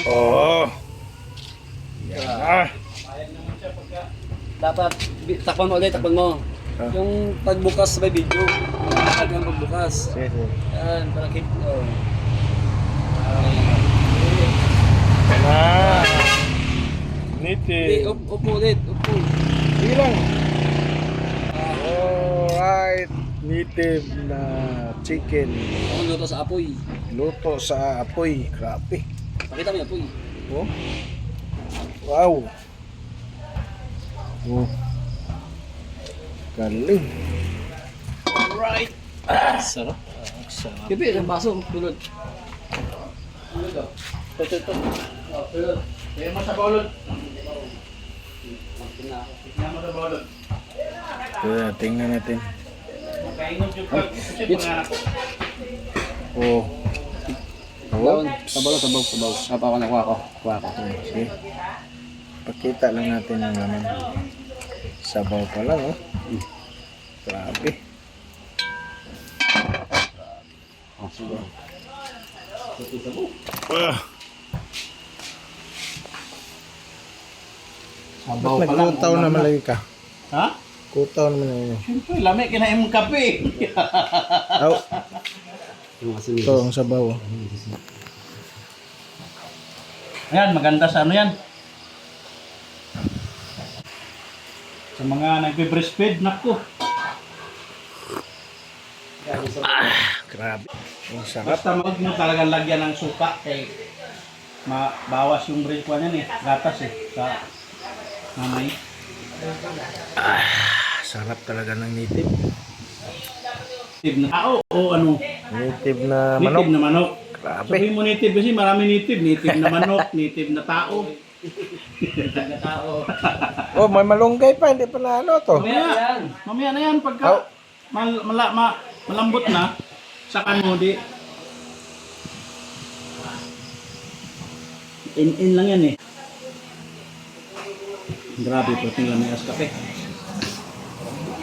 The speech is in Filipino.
Oh. Yan na. Dapat takpan mo ulit, takpan mo. Yung pagbukas sa video. Hanggang pagbukas. Sige, sige. Yan, para keep. Oh. Na. Hindi, Niti. upo ulit, upo. Sige lang. Alright. Native na chicken. Ako luto sa apoy. Luto sa apoy. Grabe. Pakita mo yung apoy. Oh. Wow. Oh. Galing. Alright. Sarap. Sarap. Kipi, ang baso, tulad. Ito. Oh, tulad. Kaya mo sa balon. Tingnan ako. Tingnan mo sa balon. Tingnan natin. Makaingon yung pag. Kasi panganak ko. Oh. Bawon. Sabaw. Apa ako na, kuha ko. Sige. Pakita lang natin ang laman. Sabaw pa lang, oh. Grabe. Oh, sige. Sabaw Ba't pa lang. nagkutaw naman lagi ka? Ha? Kutaw naman lagi. Siyempre, lamig kinain mong kape. Aw. Yung asin Ito ang sabaw. Oh. Ayan, maganda sa ano yan. Sa mga nagbe-breastfeed, naku. Grabe. Ang sarap. Basta mag mo talagang lagyan ng suka kay mabawas yung breast ko niyan eh. Gatas eh. Sa mamay. Sarap talaga ng native. Native na tao o ano? Native na Native manok. na manok. Grabe. Sabihin mo native kasi marami native. Native na manok, native na tao. Oh, may malunggay pa. Hindi pa na ano to. Mamaya na yan pagka malambot na. Saka mo di. In lang yan eh. Grabe, pati lang may kape.